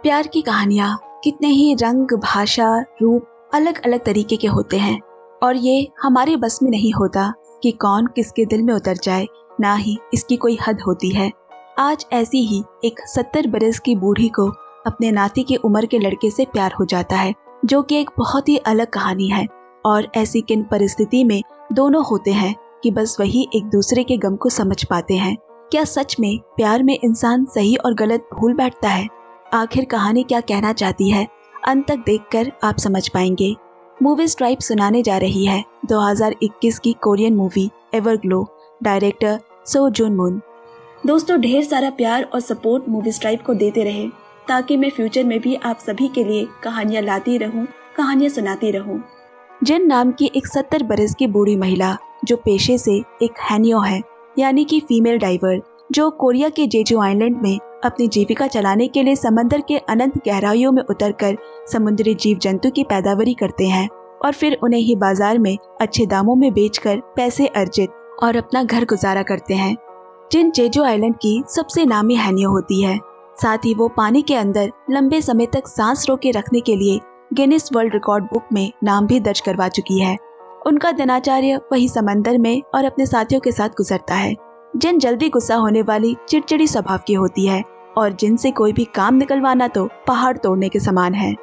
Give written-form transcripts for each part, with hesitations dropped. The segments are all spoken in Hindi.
प्यार की कहानियाँ कितने ही रंग, भाषा, रूप अलग अलग तरीके के होते हैं और ये हमारे बस में नहीं होता कि कौन किसके दिल में उतर जाए, ना ही इसकी कोई हद होती है। आज ऐसी ही एक 70 बरस की बूढ़ी को अपने नाती की उम्र के लड़के से प्यार हो जाता है, जो कि एक बहुत ही अलग कहानी है। और ऐसी किन परिस्थिति में दोनों होते हैं कि बस वही एक दूसरे के गम को समझ पाते हैं। क्या सच में प्यार में इंसान सही और गलत भूल बैठता है? आखिर कहानी क्या कहना चाहती है, अंत तक देखकर आप समझ पाएंगे। मूवी स्ट्राइप सुनाने जा रही है 2021 की कोरियन मूवी एवरग्लो, डायरेक्टर सो जुन मून। दोस्तों, ढेर सारा प्यार और सपोर्ट मूवी स्ट्राइप को देते रहे ताकि मैं फ्यूचर में भी आप सभी के लिए कहानियां लाती रहूं, कहानियां सुनाती रहूं। जिन नाम की एक 70 बरस की बूढ़ी महिला जो पेशे से एक हैनियो है, यानी कि फीमेल डाइवर, जो कोरिया के जेजू आइलैंड में अपनी जीविका चलाने के लिए समंदर के अनंत गहराइयों में उतरकर समुद्री जीव जंतु की पैदावारी करते हैं और फिर उन्हें ही बाजार में अच्छे दामों में बेचकर पैसे अर्जित और अपना घर गुजारा करते हैं। जिन जेजू आइलैंड की सबसे नामी हैनियो होती है, साथ ही वो पानी के अंदर लंबे समय तक सांस रोके रखने के लिए गिनीज वर्ल्ड रिकॉर्ड बुक में नाम भी दर्ज करवा चुकी है। उनका दिनचर्या वही समंदर में और अपने साथियों के साथ गुजरता है। जिन जल्दी गुस्सा होने वाली, चिड़चिड़ी स्वभाव की होती है और जिनसे कोई भी काम निकलवाना तो पहाड़ तोड़ने के समान है।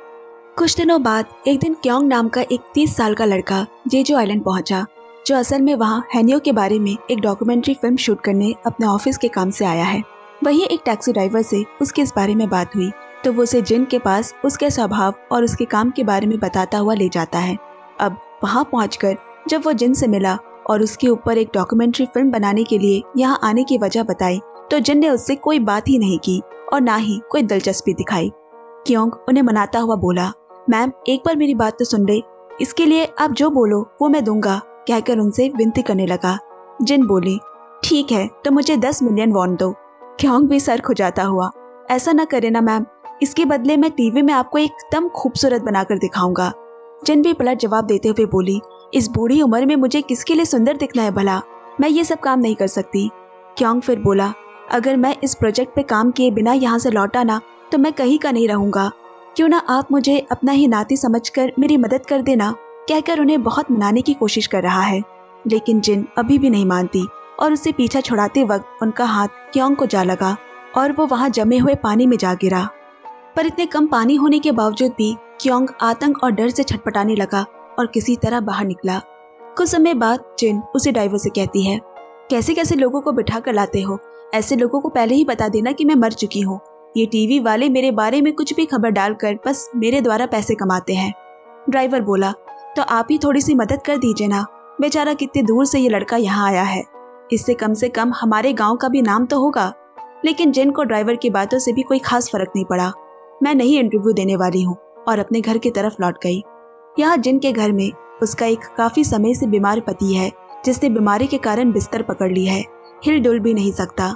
कुछ दिनों बाद एक दिन क्योंग नाम का एक 30 साल का लड़का जेजू आइलैंड पहुंचा, जो असल में वहां हैनियो के बारे में एक डॉक्यूमेंट्री फिल्म शूट करने अपने ऑफिस के काम से आया है। वहीं एक टैक्सी ड्राइवर से उसके इस बारे में बात हुई तो वो उसे जिन के पास उसके स्वभाव और उसके काम के बारे में बताता हुआ ले जाता है। अब वहां पहुंचकर जब वो जिन से मिला और उसके ऊपर एक डॉक्यूमेंट्री फिल्म बनाने के लिए यहाँ आने की वजह बताई तो जिन ने उससे कोई बात ही नहीं की और ना ही कोई दिलचस्पी दिखाई। क्योंग उन्हें मनाता हुआ बोला, मैम एक बार मेरी बात तो सुन ले, इसके लिए आप जो बोलो वो मैं दूंगा, कहकर उनसे विनती करने लगा। जिन बोली, ठीक है तो मुझे 10 मिलियन वॉन दो। क्योंग भी सर खुजाता हुआ, ऐसा न करे ना मैम, इसके बदले मैं टीवी में आपको एकदम खूबसूरत बनाकर दिखाऊंगा। जिन भी पलट जवाब देते हुए बोली, इस बूढ़ी उम्र में मुझे किसके लिए सुंदर दिखना है भला, मैं ये सब काम नहीं कर सकती। क्योंग फिर बोला, अगर मैं इस प्रोजेक्ट पे काम किए बिना यहाँ से लौटा ना तो मैं कहीं का नहीं रहूंगा, क्यों ना आप मुझे अपना ही नाती समझकर मेरी मदद कर देना, कहकर उन्हें बहुत मनाने की कोशिश कर रहा है। लेकिन जिन अभी भी नहीं मानती और उसे पीछा छुड़ाते वक्त उनका हाथ क्योंग को जा लगा और वो वहाँ जमे हुए पानी में जा गिरा। पर इतने कम पानी होने के बावजूद भी क्योंग आतंक और डर से छटपटाने लगा और किसी तरह बाहर निकला। कुछ समय बाद जिन उसे ड्राइवर से कहती है, कैसे कैसे लोगों को बिठा कर लाते हो, ऐसे लोगों को पहले ही बता देना कि मैं मर चुकी हूँ। ये टीवी वाले मेरे बारे में कुछ भी खबर डालकर बस मेरे द्वारा पैसे कमाते हैं। ड्राइवर बोला, तो आप ही थोड़ी सी मदद कर दीजिए ना, बेचारा कितने दूर से ये लड़का यहाँ आया है, इससे कम हमारे गाँव का भी नाम तो होगा। लेकिन जिन को ड्राइवर की बातों से भी कोई खास फर्क नहीं पड़ा। मैं नहीं इंटरव्यू देने वाली हूँ और अपने घर की तरफ लौट गई। यहाँ जिन के घर में उसका एक काफी समय से बीमार पति है, जिसने बीमारी के कारण बिस्तर पकड़ ली है, हिल डुल भी नहीं सकता।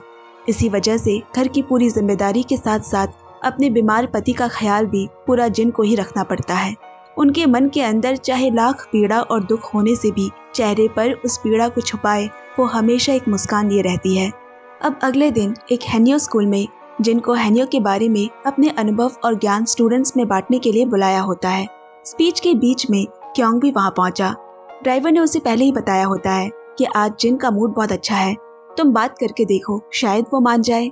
इसी वजह से घर की पूरी जिम्मेदारी के साथ साथ अपने बीमार पति का ख्याल भी पूरा जिन को ही रखना पड़ता है। उनके मन के अंदर चाहे लाख पीड़ा और दुख होने से भी चेहरे पर उस पीड़ा को छुपाए वो हमेशा एक मुस्कान लिए रहती है। अब अगले दिन एक हैनियो स्कूल में जिनको हैनियो के बारे में अपने अनुभव और ज्ञान स्टूडेंट्स में बांटने के लिए बुलाया होता है। स्पीच के बीच में क्योंग भी वहां पहुंचा। ड्राइवर ने उसे पहले ही बताया होता है कि आज जिन का मूड बहुत अच्छा है, तुम बात करके देखो, शायद वो मान जाए।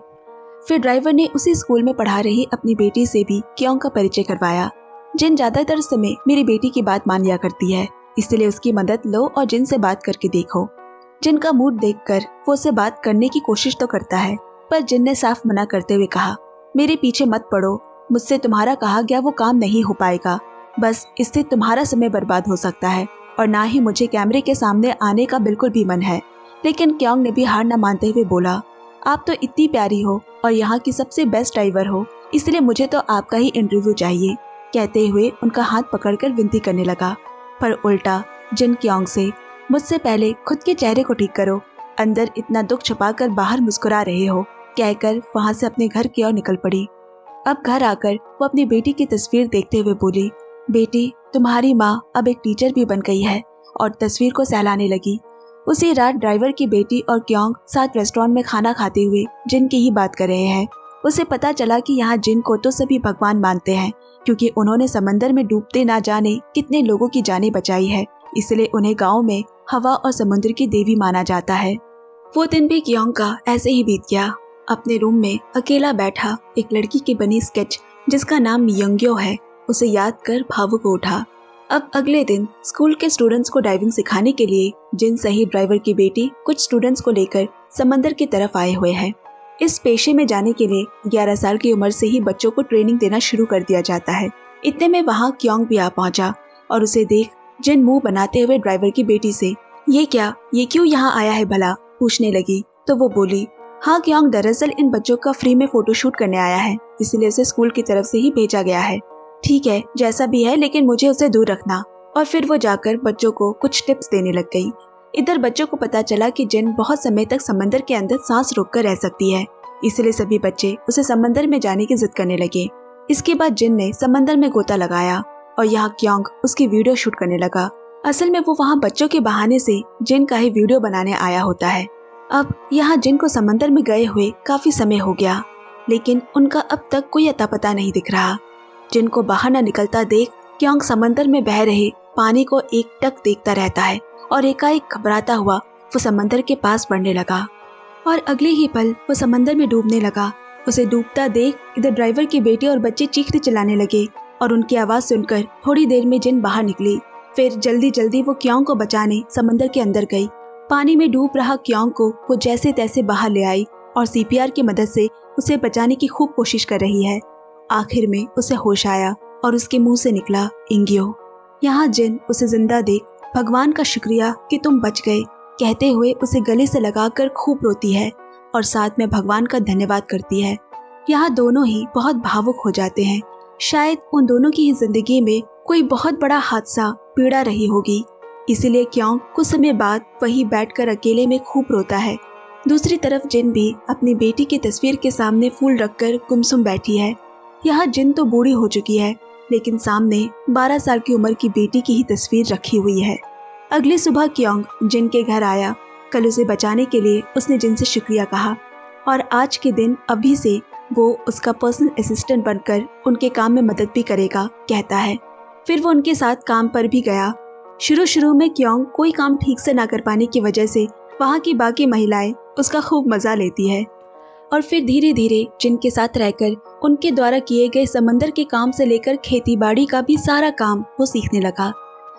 फिर ड्राइवर ने उसी स्कूल में पढ़ा रही अपनी बेटी से भी क्योंग का परिचय करवाया। जिन ज्यादातर समय मेरी बेटी की बात मान लिया करती है, इसलिए उसकी मदद लो और जिन से बात करके देखो। जिन का मूड देखकर वो उससे बात करने की कोशिश तो करता है, पर जिन ने साफ मना करते हुए कहा, मेरे पीछे मत पड़ो, मुझसे तुम्हारा कहा गया वो काम नहीं हो पाएगा, बस इससे तुम्हारा समय बर्बाद हो सकता है और ना ही मुझे कैमरे के सामने आने का बिल्कुल भी मन है। लेकिन क्योंग ने भी हार न मानते हुए बोला, आप तो इतनी प्यारी हो और यहाँ की सबसे बेस्ट ड्राइवर हो, इसलिए मुझे तो आपका ही इंटरव्यू चाहिए, कहते हुए उनका हाथ पकड़कर विनती करने लगा। पर उल्टा जिन क्योंग से, मुझसे पहले खुद के चेहरे को ठीक करो, अंदर इतना दुख छुपाकर बाहर मुस्कुरा रहे हो, कहकर वहां से अपने घर की ओर निकल पड़ी। अब घर आकर वो अपनी बेटी की तस्वीर देखते हुए बोली, बेटी तुम्हारी माँ अब एक टीचर भी बन गई है, और तस्वीर को सहलाने लगी। उसी रात ड्राइवर की बेटी और क्योंग साथ रेस्टोरेंट में खाना खाते हुए जिन की ही बात कर रहे हैं उसे पता चला कि यहाँ जिन को तो सभी भगवान मानते हैं, क्योंकि उन्होंने समंदर में डूबते ना जाने कितने लोगों की जानें बचाई है, इसलिए उन्हें गांव में हवा और समुद्र की देवी माना जाता है। वो दिन भी क्योंग का ऐसे ही बीत गया। अपने रूम में अकेला बैठा एक लड़की की बनी स्केच जिसका नाम यंग्यो है, उसे याद कर भावुक हो उठा। अब अगले दिन स्कूल के स्टूडेंट्स को ड्राइविंग सिखाने के लिए जिन सही ड्राइवर की बेटी कुछ स्टूडेंट्स को लेकर समंदर की तरफ आए हुए हैं। इस पेशे में जाने के लिए 11 साल की उम्र से ही बच्चों को ट्रेनिंग देना शुरू कर दिया जाता है। इतने में वहाँ क्योंग भी आ पहुंचा और उसे देख जिन मुंह बनाते हुए ड्राइवर की बेटी से ये क्यों यहाँ आया है भला पूछने लगी, तो वो बोली, हाँ क्योंग, दरअसल इन बच्चों का फ्री में फोटोशूट करने आया है, इसलिए उसे स्कूल की तरफ से ही भेजा गया है। ठीक है, जैसा भी है, लेकिन मुझे उसे दूर रखना। और फिर वो जाकर बच्चों को कुछ टिप्स देने लग गई। इधर बच्चों को पता चला कि जिन बहुत समय तक समंदर के अंदर सांस रोककर रह सकती है, इसलिए सभी बच्चे उसे समंदर में जाने की जिद करने लगे। इसके बाद जिन ने समंदर में गोता लगाया और यहाँ क्योंग उसकी वीडियो शूट करने लगा। असल में वो वहाँ बच्चों के बहाने से जिन का ही वीडियो बनाने आया होता है। अब यहाँ जिन को समंदर में गए हुए काफी समय हो गया, लेकिन उनका अब तक कोई अता पता नहीं दिख रहा। जिन को बाहर न निकलता देख क्योंग समंदर में बह रहे पानी को एकटक देखता रहता है और एकाएक घबराता हुआ वो समंदर के पास बढ़ने लगा और अगले ही पल वो समंदर में डूबने लगा। उसे डूबता देख इधर ड्राइवर की बेटी और बच्चे चीखते चिल्लाने लगे और उनकी आवाज सुनकर थोड़ी देर में जिन बाहर निकली। फिर जल्दी जल्दी वो क्योंग को बचाने समंदर के अंदर गई। पानी में डूब रहा क्योंग को वो जैसे तैसे बाहर ले आई और सीपीआर की मदद से उसे बचाने की खूब कोशिश कर रही है। आखिर में उसे होश आया और उसके मुंह से निकला इंग्यो। यहाँ जिन उसे जिंदा देख भगवान का शुक्रिया कि तुम बच गए कहते हुए उसे गले से लगाकर खूब रोती है और साथ में भगवान का धन्यवाद करती है। यहाँ दोनों ही बहुत भावुक हो जाते हैं। शायद उन दोनों की ही जिंदगी में कोई बहुत बड़ा हादसा पीड़ा रही होगी, इसीलिए क्योंग कुछ समय बाद वही बैठकर अकेले में खूब रोता है। दूसरी तरफ जिन भी अपनी बेटी की तस्वीर के सामने फूल रखकर गुमसुम बैठी है। यहाँ जिन तो बूढ़ी हो चुकी है, लेकिन सामने 12 साल की उम्र की बेटी की ही तस्वीर रखी हुई है। अगली सुबह क्योंग जिन के घर आया। कल उसे बचाने के लिए उसने जिन से शुक्रिया कहा और आज के दिन अभी से वो उसका पर्सनल असिस्टेंट बनकर उनके काम में मदद भी करेगा कहता है। फिर वो उनके साथ काम पर भी गया। शुरू में क्योंग कोई काम ठीक से ना कर पाने की वजह से वहाँ की बाकी महिलाएं उसका खूब मजा लेती है और फिर धीरे धीरे जिन के साथ रहकर उनके द्वारा किए गए समंदर के काम से लेकर खेती बाड़ी का भी सारा काम वो सीखने लगा।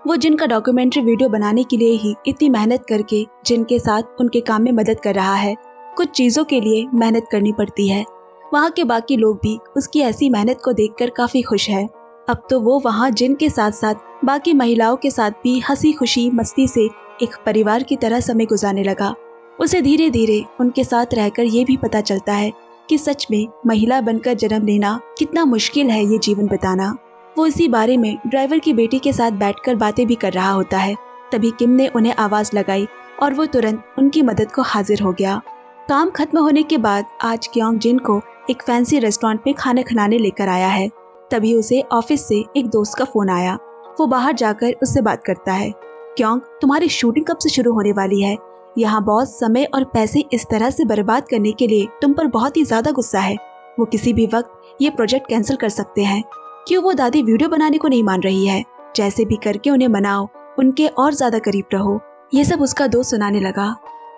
वो जिन का डॉक्यूमेंट्री वीडियो बनाने के लिए ही इतनी मेहनत करके जिन के साथ उनके काम में मदद कर रहा है। कुछ चीजों के लिए मेहनत करनी पड़ती है। वहाँ के बाकी लोग भी उसकी ऐसी मेहनत को देखकर काफी खुश है। अब तो वो वहाँ जिन के साथ साथ बाकी महिलाओं के साथ भी हंसी खुशी मस्ती से एक परिवार की तरह समय गुजारने लगा। उसे धीरे धीरे उनके साथ रहकर ये भी पता चलता है कि सच में महिला बनकर जन्म लेना कितना मुश्किल है ये जीवन बिताना। वो इसी बारे में ड्राइवर की बेटी के साथ बैठकर बातें भी कर रहा होता है। तभी किम ने उन्हें आवाज लगाई और वो तुरंत उनकी मदद को हाजिर हो गया। काम खत्म होने के बाद आज क्योंग जिन को एक फैंसी रेस्टोरेंट में खाना खिलाने लेकर आया है। तभी उसे ऑफिस से एक दोस्त का फोन आया। वो बाहर जाकर उससे बात करता है। क्योंग, तुम्हारी शूटिंग कब से शुरू होने वाली है? यहाँ बॉस समय और पैसे इस तरह से बर्बाद करने के लिए तुम पर बहुत ही ज्यादा गुस्सा है। वो किसी भी वक्त ये प्रोजेक्ट कैंसिल कर सकते हैं। क्यों वो दादी वीडियो बनाने को नहीं मान रही है? जैसे भी करके उन्हें मनाओ, उनके और ज्यादा करीब रहो। ये सब उसका दोस्त सुनाने लगा।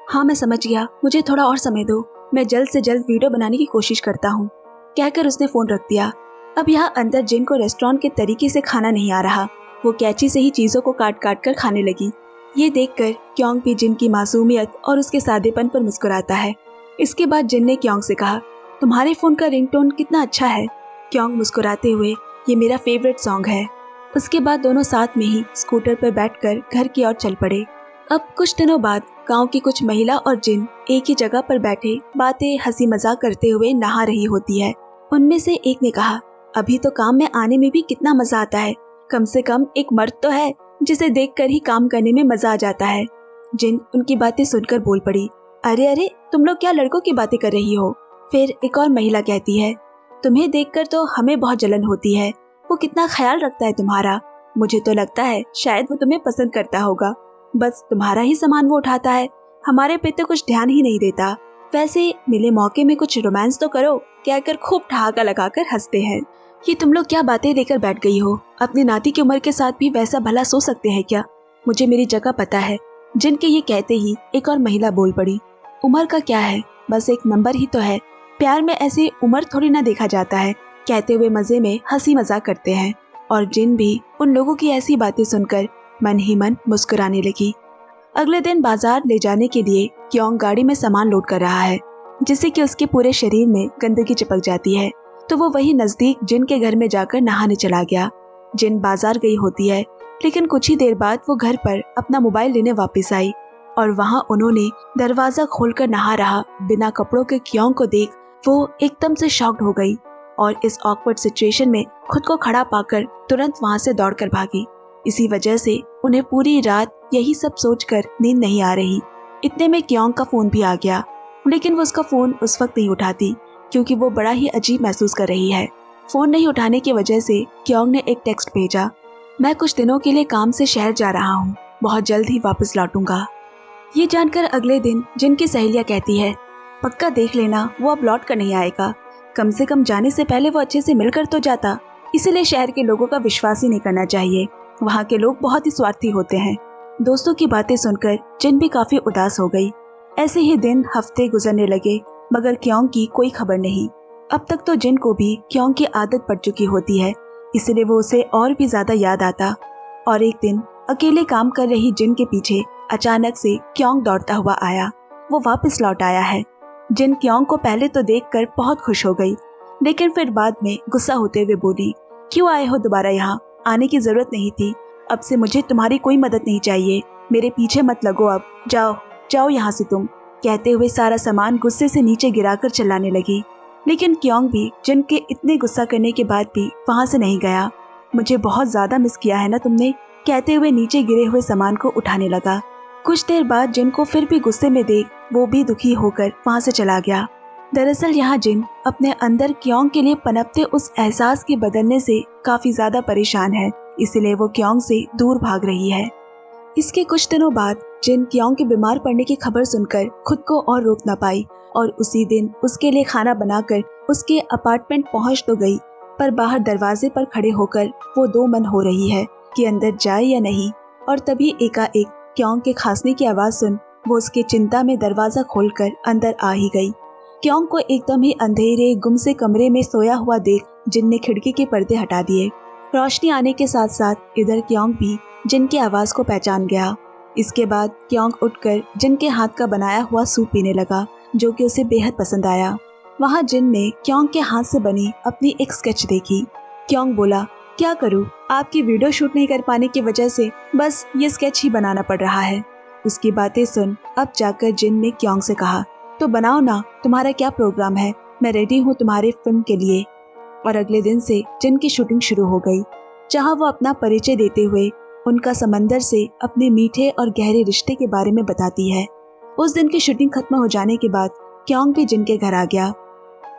हाँ मैं समझ गया, मुझे थोड़ा और समय दो, मैं जल्द से जल्द वीडियो बनाने की कोशिश करता हूँ, कहकर उसने फोन रख दिया। अब यहाँ अंदर जिन को रेस्टोरेंट के तरीके से खाना नहीं आ रहा। वो कैंची से ही चीजों को काट काट कर खाने लगी। ये देखकर क्योंग भी जिन की मासूमियत और उसके सादेपन पर मुस्कुराता है। इसके बाद जिन ने क्योंग से कहा, तुम्हारे फोन का रिंगटोन कितना अच्छा है। क्योंग मुस्कुराते हुए, ये मेरा फेवरेट सॉन्ग है। उसके बाद दोनों साथ में ही स्कूटर पर बैठकर घर की ओर चल पड़े। अब कुछ दिनों बाद गांव की कुछ महिला और जिन एक ही जगह पर बैठे बातें हंसी मजाक करते हुए नहा रही होती है। उनमें से एक ने कहा, अभी तो काम में आने में भी कितना मजा आता है। कम से कम एक मर्द तो है जिसे देखकर ही काम करने में मजा आ जाता है। जिन उनकी बातें सुनकर बोल पड़ी, अरे अरे, तुम लोग क्या लड़कों की बातें कर रही हो? फिर एक और महिला कहती है, तुम्हें देखकर तो हमें बहुत जलन होती है। वो कितना ख्याल रखता है तुम्हारा। मुझे तो लगता है शायद वो तुम्हें पसंद करता होगा। बस तुम्हारा ही सामान वो उठाता है, हमारे पे तो कुछ ध्यान ही नहीं देता। वैसे मिले मौके में कुछ रोमांस तो करो, कहकर खूब ठहाका लगाकर हंसते हैं। ये तुम लोग क्या बातें लेकर बैठ गई हो? अपनी नाती की उम्र के साथ भी वैसा भला सो सकते हैं क्या? मुझे मेरी जगह पता है। जिनके ये कहते ही एक और महिला बोल पड़ी। उम्र का क्या है, बस एक नंबर ही तो है। प्यार में ऐसे उम्र थोड़ी ना देखा जाता है, कहते हुए मजे में हंसी मजाक करते हैं। और जिन भी उन लोगों की ऐसी बातें सुनकर मन ही मन मुस्कुराने लगी। अगले दिन बाजार ले जाने के लिए क्योंग गाड़ी में सामान लोड कर रहा है, जिससे कि उसके पूरे शरीर में गंदगी चिपक जाती है। तो वो वही नजदीक जिन के घर में जाकर नहाने चला गया। जिन बाजार गई होती है, लेकिन कुछ ही देर बाद वो घर पर अपना मोबाइल लेने वापस आई और वहाँ उन्होंने दरवाजा खोलकर नहा रहा बिना कपड़ों के क्योंग को देख वो एकदम से शॉक्ड हो गई और इस ऑकवर्ड सिचुएशन में खुद को खड़ा पाकर तुरंत वहाँ से दौड़कर भागी। इसी वजह से उन्हें पूरी रात यही सब सोचकर नींद नहीं आ रही। इतने में क्योंग का फोन भी आ गया, लेकिन वो उसका फोन उस वक्त नहीं उठाती क्योंकि वो बड़ा ही अजीब महसूस कर रही है। फोन नहीं उठाने की वजह से क्योंग ने एक टेक्स्ट भेजा, मैं कुछ दिनों के लिए काम से शहर जा रहा हूँ, बहुत जल्द ही वापस लौटूंगा। ये जानकर अगले दिन जिनकी सहेलियां कहती है, पक्का देख लेना वो अब लौट कर नहीं आएगा, कम से कम जाने से पहले वो अच्छे से मिलकर तो जाता। इसीलिए शहर के लोगों का विश्वास ही नहीं करना चाहिए, वहाँ के लोग बहुत ही स्वार्थी होते हैं। दोस्तों की बातें सुनकर जिन भी काफी उदास हो गई। ऐसे ही दिन हफ्ते गुजरने लगे, मगर क्योंग की कोई खबर नहीं। अब तक तो जिन को भी क्योंग की आदत पड़ चुकी होती है, इसलिए वो उसे और भी ज्यादा याद आता। और एक दिन अकेले काम कर रही जिन के पीछे अचानक से क्योंग दौड़ता हुआ आया। वो वापस लौट आया है। जिन क्योंग को पहले तो देखकर बहुत खुश हो गई, लेकिन फिर बाद में गुस्सा होते हुए बोली, क्यों आए हो दोबारा यहाँ? आने की जरूरत नहीं थी। अब से मुझे तुम्हारी कोई मदद नहीं चाहिए, मेरे पीछे मत लगो, अब जाओ जाओ यहाँ से तुम। कहते हुए सारा सामान गुस्से से नीचे गिराकर चिल्लाने लगी। लेकिन क्योंग भी जिन के इतने गुस्सा करने के बाद भी वहाँ से नहीं गया। मुझे बहुत ज्यादा मिस किया है ना तुमने, कहते हुए नीचे गिरे हुए सामान को उठाने लगा। कुछ देर बाद जिन को फिर भी गुस्से में देख वो भी दुखी होकर वहाँ से चला गया। दरअसल यहाँ जिन अपने अंदर क्योंग के लिए पनपते उस एहसास के बदलने से काफी ज्यादा परेशान है, इसलिए वो क्योंग से दूर भाग रही है। इसके कुछ दिनों बाद जिन क्योंग के बीमार पड़ने की खबर सुनकर खुद को और रोक न पाई और उसी दिन उसके लिए खाना बनाकर उसके अपार्टमेंट पहुंच तो गई, पर बाहर दरवाजे पर खड़े होकर वो दो मन हो रही है कि अंदर जाए या नहीं। और तभी एकाएक क्योंग के खांसने की आवाज सुन वो उसके चिंता में दरवाजा खोलकर अंदर आ ही गई। क्योंग को एकदम ही अंधेरे गुमसे कमरे में सोया हुआ देख जिन ने खिड़की के पर्दे हटा दिए। रोशनी आने के साथ साथ इधर क्योंग भी जिन की आवाज को पहचान गया। इसके बाद क्योंग उठकर जिन के हाथ का बनाया हुआ सूप पीने लगा, जो कि उसे बेहद पसंद आया। वहाँ जिन ने क्योंग के हाथ से बनी अपनी एक स्केच देखी। क्योंग बोला, क्या करूँ, आपकी वीडियो शूट नहीं कर पाने की वजह से बस ये स्केच ही बनाना पड़ रहा है। उसकी बातें सुन अब जाकर जिन ने क्योंग से कहा, तो बनाओ ना, तुम्हारा क्या प्रोग्राम है, मैं रेडी हूँ तुम्हारे फिल्म के लिए। और अगले दिन से जिन की शूटिंग शुरू हो गई, जहाँ वो अपना परिचय देते हुए उनका समंदर से अपने मीठे और गहरे रिश्ते के बारे में बताती है। उस दिन की शूटिंग खत्म हो जाने के बाद क्योंग भी जिन के घर आ गया।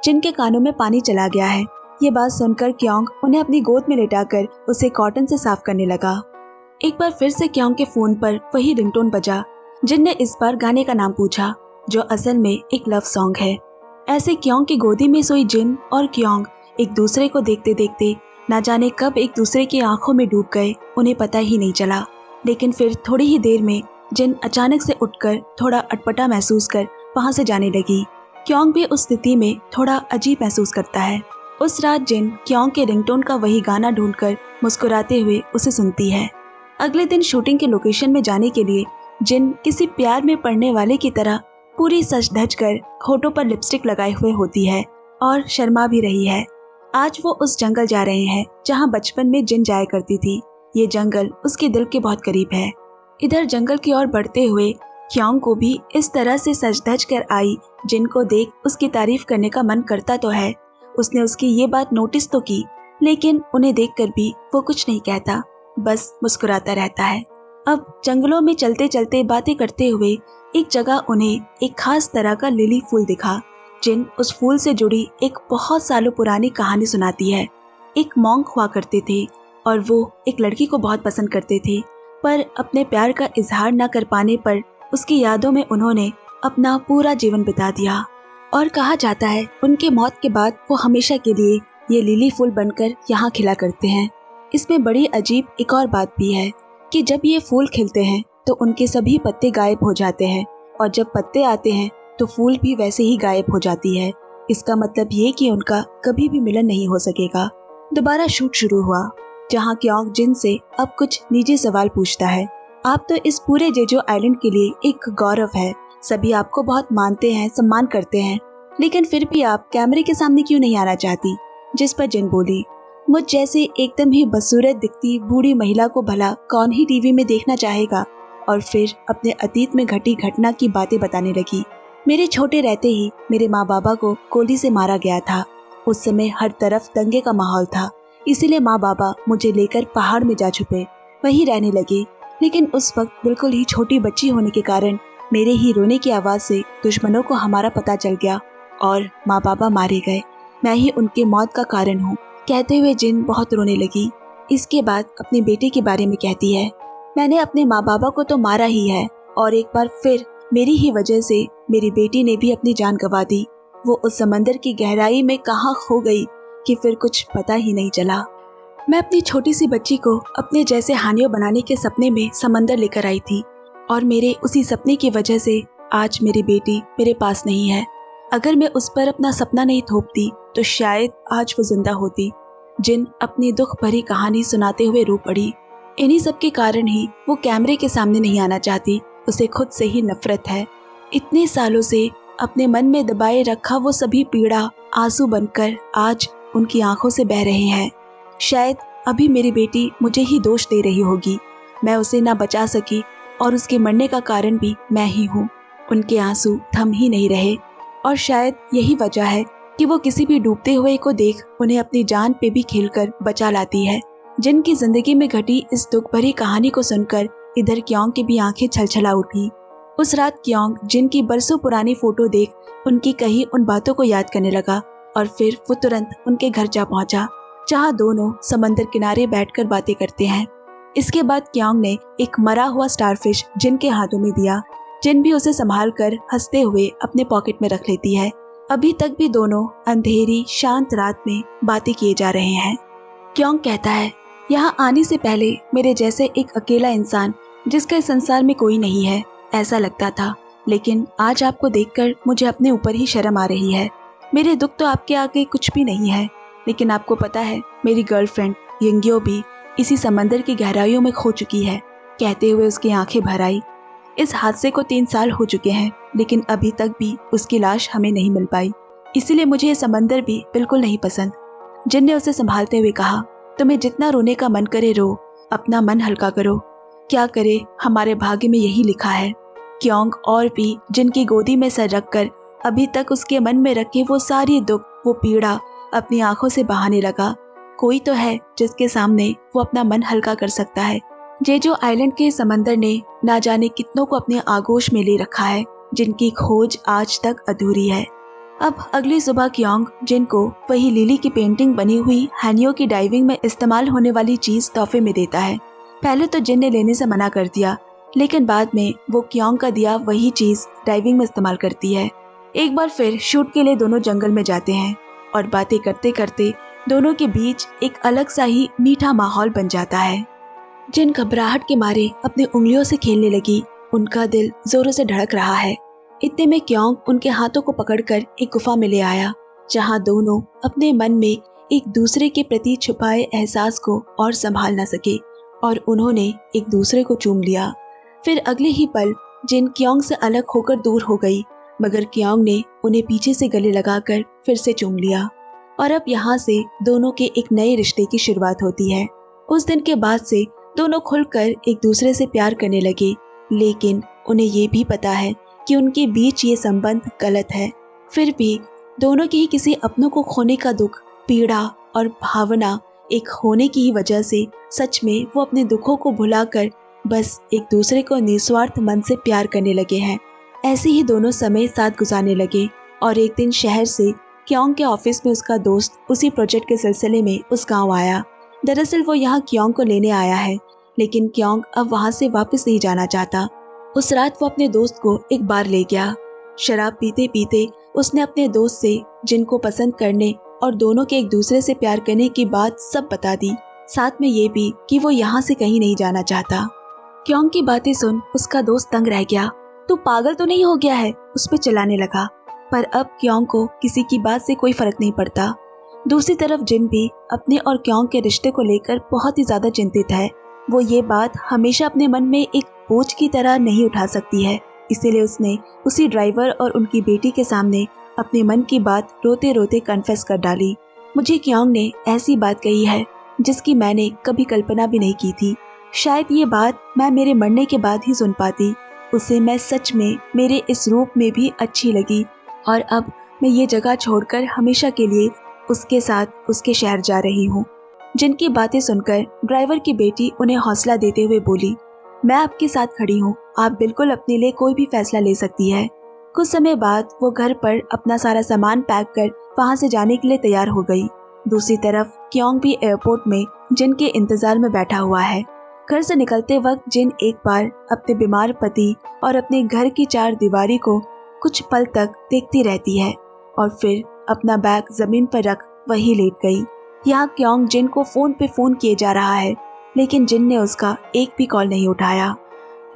जिन के कानों में पानी चला गया है। ये बात सुनकर क्योंग उन्हें अपनी गोद में लेटाकर उसे कॉटन से साफ करने लगा। एक बार फिर से क्योंग के फोन पर वही रिंगटोन बजा। जिन ने इस बार गाने का नाम पूछा, जो असल में एक लव सॉन्ग है। ऐसे क्योंग की गोदी में सोई जिन और क्योंग एक दूसरे को देखते देखते न जाने कब एक दूसरे की आंखों में डूब गए, उन्हें पता ही नहीं चला। लेकिन फिर थोड़ी ही देर में जिन अचानक से उठकर थोड़ा अटपटा महसूस कर वहां से जाने लगी। क्योंग भी उस स्थिति में थोड़ा अजीब महसूस करता है। उस रात जिन क्योंग के रिंगटोन का वही गाना ढूंढकर मुस्कुराते हुए उसे सुनती है। अगले दिन शूटिंग के लोकेशन में जाने के लिए जिन किसी प्यार में पड़ने वाले की तरह पूरी सज धज कर होठों पर लिपस्टिक लगाए हुए होती है और शर्मा भी रही है। आज वो उस जंगल जा रहे हैं जहाँ बचपन में जिन जाया करती थी। ये जंगल उसके दिल के बहुत करीब है। इधर जंगल की ओर बढ़ते हुए क्योंग को भी इस तरह से सज धज कर आई जिन को देख उसकी तारीफ करने का मन करता तो है। उसने उसकी ये बात नोटिस तो की, लेकिन उन्हें देखकर भी वो कुछ नहीं कहता, बस मुस्कुराता रहता है। अब जंगलों में चलते चलते बातें करते हुए एक जगह उन्हें एक खास तरह का लिली फूल दिखा। जिन उस फूल से जुड़ी एक बहुत सालों पुरानी कहानी सुनाती है। एक मॉन्क हुआ करते थे और वो एक लड़की को बहुत पसंद करते थे, पर अपने प्यार का इजहार न कर पाने पर उसकी यादों में उन्होंने अपना पूरा जीवन बिता दिया और कहा जाता है उनके मौत के बाद वो हमेशा के लिए ये लिली फूल बनकर यहाँ खिला करते हैं। इसमें बड़ी अजीब एक और बात भी है कि जब ये फूल खिलते हैं तो उनके सभी पत्ते गायब हो जाते हैं और जब पत्ते आते हैं तो फूल भी वैसे ही गायब हो जाती है। इसका मतलब ये कि उनका कभी भी मिलन नहीं हो सकेगा। दोबारा शूट शुरू हुआ जहाँ क्योंग जिन से अब कुछ निजी सवाल पूछता है। आप तो इस पूरे जेजो आइलैंड के लिए एक गौरव है, सभी आपको बहुत मानते हैं, सम्मान करते हैं, लेकिन फिर भी आप कैमरे के सामने क्यों नहीं आना चाहती? जिस पर जिन बोली, मुझ जैसे एकदम ही बदसूरत दिखती बूढ़ी महिला को भला कौन ही टीवी में देखना चाहेगा। और फिर अपने अतीत में घटी घटना की बातें बताने लगी। मेरे छोटे रहते ही मेरे माँ बाबा को गोली से मारा गया था। उस समय हर तरफ दंगे का माहौल था, इसीलिए माँ बाबा मुझे लेकर पहाड़ में जा छुपे, वहीं रहने लगे। लेकिन उस वक्त बिल्कुल ही छोटी बच्ची होने के कारण मेरे ही रोने की आवाज़ से दुश्मनों को हमारा पता चल गया और माँ बाबा मारे गए। मैं ही उनके मौत का कारण हूँ, कहते हुए जिन बहुत रोने लगी। इसके बाद अपने बेटे के बारे में कहती है, मैंने अपने माँ बाबा को तो मारा ही है और एक बार फिर मेरी ही वजह से मेरी बेटी ने भी अपनी जान गंवा दी। वो उस समंदर की गहराई में कहाँ खो गई कि फिर कुछ पता ही नहीं चला। मैं अपनी छोटी सी बच्ची को अपने जैसे हानियों बनाने के सपने में समंदर लेकर आई थी और मेरे उसी सपने की वजह से आज मेरी बेटी मेरे पास नहीं है। अगर मैं उस पर अपना सपना नहीं थोपती तो शायद आज वो जिंदा होती। जिन अपनी दुख भरी कहानी सुनाते हुए रो पड़ी। इन्हीं सब के कारण ही वो कैमरे के सामने नहीं आना चाहती। उसे खुद से ही नफरत है। इतने सालों से अपने मन में दबाए रखा वो सभी पीड़ा आंसू बनकर आज उनकी आंखों से बह रहे हैं। शायद अभी मेरी बेटी मुझे ही दोष दे रही होगी। मैं उसे ना बचा सकी और उसके मरने का कारण भी मैं ही हूँ। उनके आंसू थम ही नहीं रहे और शायद यही वजह है कि वो किसी भी डूबते हुए को देख उन्हें अपनी जान पे भी खेलकर बचा लाती है। जिनकी जिंदगी में घटी इस दुख भरी कहानी को सुनकर इधर क्योंग की भी आंखें छलछला उठी। उस रात क्योंग जिनकी बरसों पुरानी फोटो देख उनकी कही उन बातों को याद करने लगा और फिर वो तुरंत उनके घर जा पहुंचा, जहां दोनों समंदर किनारे बैठकर बातें करते हैं। इसके बाद क्योंग ने एक मरा हुआ स्टारफिश जिन के हाथों में दिया। जिन भी उसे संभाल कर हंसते हुए अपने पॉकेट में रख लेती है। अभी तक भी दोनों अंधेरी शांत रात में बातें किए जा रहे हैं। क्योंग कहता है, यहाँ आने से पहले मेरे जैसे एक अकेला इंसान जिसका इस संसार में कोई नहीं है ऐसा लगता था, लेकिन आज आपको देखकर मुझे अपने ऊपर ही शर्म आ रही है। मेरे दुख तो आपके आगे कुछ भी नहीं है, लेकिन आपको पता है मेरी गर्लफ्रेंड यंगियो भी इसी समंदर की गहराइयों में खो चुकी है। कहते हुए उसकी आंखें भर आई। इस हादसे को 3 साल हो चुके हैं, लेकिन अभी तक भी उसकी लाश हमें नहीं मिल पाई। इसीलिए मुझे ये समंदर भी बिल्कुल नहीं पसंद। जिन ने उसे संभालते हुए कहा, तुम्हें जितना रोने का मन करे रो, अपना मन हल्का करो। क्या करे, हमारे भाग्य में यही लिखा है। क्योंग और भी जिनकी गोदी में सर रखकर अभी तक उसके मन में रखे वो सारी दुख, वो पीड़ा अपनी आंखों से बहाने लगा। कोई तो है जिसके सामने वो अपना मन हल्का कर सकता है। जेजो आइलैंड के समंदर ने ना जाने कितनों को अपने आगोश में ले रखा है, जिनकी खोज आज तक अधूरी है। अब अगली सुबह क्योंग जिन को वही लिली की पेंटिंग बनी हुई हैनियो की डाइविंग में इस्तेमाल होने वाली चीज तोहफे में देता है। पहले तो जिन ने लेने से मना कर दिया, लेकिन बाद में वो क्योंग का दिया वही चीज डाइविंग में इस्तेमाल करती है। एक बार फिर शूट के लिए दोनों जंगल में जाते हैं और बातें करते करते दोनों के बीच एक अलग सा ही मीठा माहौल बन जाता है। जिन घबराहट के मारे अपनी उंगलियों से खेलने लगी, उनका दिल जोरों से धड़क रहा है। इतने में क्योंग उनके हाथों को पकड़कर एक गुफा में ले आया, जहां दोनों अपने मन में एक दूसरे के प्रति छुपाए एहसास को और संभाल न सके और उन्होंने एक दूसरे को चूम लिया। फिर अगले ही पल जिन क्योंग से अलग होकर दूर हो गई, मगर क्योंग ने उन्हें पीछे से गले लगाकर फिर से चूम लिया और अब यहाँ से दोनों के एक नए रिश्ते की शुरुआत होती है। उस दिन के बाद से दोनों खुलकर एक दूसरे से प्यार करने लगे, लेकिन उन्हें ये भी पता है कि उनके बीच ये संबंध गलत है। फिर भी दोनों के ही किसी अपनों को खोने का दुख, पीड़ा और भावना एक होने की ही वजह से सच में वो अपने दुखों को भुलाकर बस एक दूसरे को निस्वार्थ मन से प्यार करने लगे हैं। ऐसे ही दोनों समय साथ गुजारने लगे और एक दिन शहर से क्योंग के ऑफिस में उसका दोस्त उसी प्रोजेक्ट के सिलसिले में उस गांव आया। दरअसल वो यहाँ क्योंग को लेने आया है, लेकिन क्योंग अब वहाँ से वापस नहीं जाना चाहता। उस रात वो अपने दोस्त को एक बार ले गया शराब पीते पीते उसने अपने दोस्त से जिन को पसंद करने और दोनों के एक दूसरे से प्यार करने की बात सब बता दी, साथ में ये भी कि वो यहाँ से कहीं नहीं जाना चाहता। क्योंग की बातें सुन उसका दोस्त तंग रह गया। तू पागल तो नहीं हो गया है, उस पे चिल्लाने लगा। पर अब क्योंग को किसी की बात से कोई फर्क नहीं पड़ता। दूसरी तरफ जिन भी अपने और क्योंग के रिश्ते को लेकर बहुत ही ज्यादा चिंतित है। वो ये बात हमेशा अपने मन में एक बोझ की तरह नहीं उठा सकती है, इसीलिए उसने उसी ड्राइवर और उनकी बेटी के सामने अपने मन की बात रोते रोते कन्फेस कर डाली। मुझे क्योंग ने ऐसी बात कही है जिसकी मैंने कभी कल्पना भी नहीं की थी। शायद ये बात मैं मेरे मरने के बाद ही सुन पाती। उसे मैं सच में मेरे इस रूप में भी अच्छी लगी और अब मैं ये जगह छोड़कर हमेशा के लिए उसके साथ उसके शहर जा रही हूँ। जिनकी बातें सुनकर ड्राइवर की बेटी उन्हें हौसला देते हुए बोली, मैं आपके साथ खड़ी हूँ, आप बिल्कुल अपने लिए कोई भी फैसला ले सकती है। कुछ समय बाद वो घर पर अपना सारा सामान पैक कर वहाँ से जाने के लिए तैयार हो गई। दूसरी तरफ क्योंग भी एयरपोर्ट में जिन के इंतजार में बैठा हुआ है। घर से निकलते वक्त जिन एक बार अपने बीमार पति और अपने घर की चार दीवारी को कुछ पल तक देखती रहती है और फिर अपना बैग जमीन पर रख वहीं लेट गई। यहाँ क्योंग जिन को फोन पे फोन किए जा रहा है, लेकिन जिन ने उसका एक भी कॉल नहीं उठाया।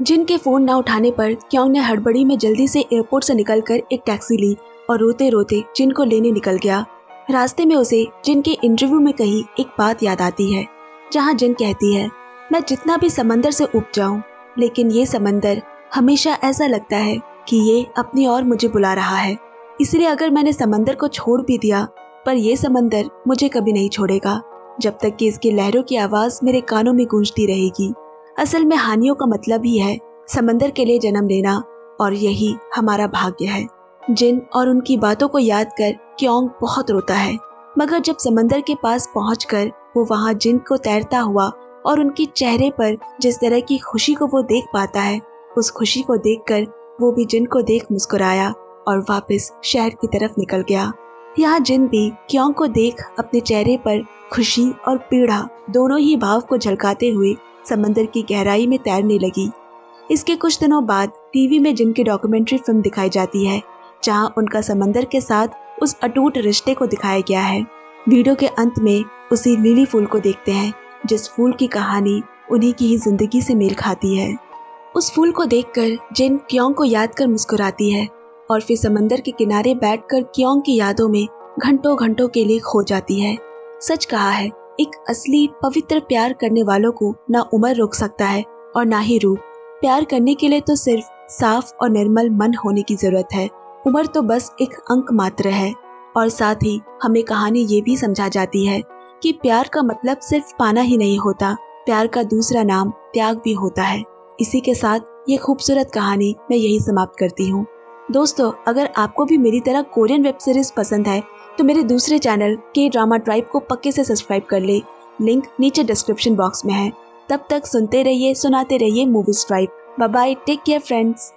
जिन के फोन न उठाने पर क्योंग ने हड़बड़ी में जल्दी से एयरपोर्ट से निकलकर एक टैक्सी ली और रोते रोते जिन को लेने निकल गया। रास्ते में उसे जिन के इंटरव्यू में कही एक बात याद आती है, जहाँ जिन कहती है, मैं जितना भी समंदर से उब जाऊं, लेकिन ये समंदर हमेशा ऐसा लगता है कि ये अपनी ओर मुझे बुला रहा है। इसलिए अगर मैंने समंदर को छोड़ भी दिया, पर ये समंदर मुझे कभी नहीं छोड़ेगा, जब तक कि इसकी लहरों की आवाज मेरे कानों में गूंजती रहेगी। असल में हानियों का मतलब ही है समंदर के लिए जन्म लेना, और यही हमारा भाग्य है। जिन और उनकी बातों को याद कर क्योंग बहुत रोता है, मगर जब समंदर के पास पहुंचकर वो वहां जिन को तैरता हुआ और उनके चेहरे पर जिस तरह की खुशी को वो देख पाता है, उस खुशी को देखकर वो भी जिन को देख मुस्कुराया और वापस शहर की तरफ निकल गया। यहाँ जिन भी क्योंग को देख अपने चेहरे पर खुशी और पीड़ा दोनों ही भाव को झलकाते हुए समंदर की गहराई में तैरने लगी। इसके कुछ दिनों बाद टीवी में जिन की डॉक्यूमेंट्री फिल्म दिखाई जाती है, जहाँ उनका समंदर के साथ उस अटूट रिश्ते को दिखाया गया है। वीडियो के अंत में उसी लिली फूल को देखते हैं, जिस फूल की कहानी उन्हीं की ही जिंदगी से मेल खाती है। उस फूल को देखकर जिन क्योंग को याद कर मुस्कुराती है और फिर समंदर के किनारे बैठकर क्योंग की यादों में घंटों घंटों के लिए खो जाती है। सच कहा है, एक असली पवित्र प्यार करने वालों को ना उम्र रोक सकता है और ना ही रूप। प्यार करने के लिए तो सिर्फ साफ और निर्मल मन होने की जरूरत है। उम्र तो बस एक अंक मात्र है। और साथ ही हमें कहानी ये भी समझा जाती है कि प्यार का मतलब सिर्फ पाना ही नहीं होता, प्यार का दूसरा नाम त्याग भी होता है। इसी के साथ ये खूबसूरत कहानी मैं यही समाप्त करती हूँ। दोस्तों, अगर आपको भी मेरी तरह कोरियन वेब सीरीज पसंद है तो मेरे दूसरे चैनल के ड्रामा ट्राइब को पक्के से सब्सक्राइब कर ले। लिंक नीचे डिस्क्रिप्शन बॉक्स में है। तब तक सुनते रहिए, सुनाते रहिए Movies Tribe. Bye bye, take care friends.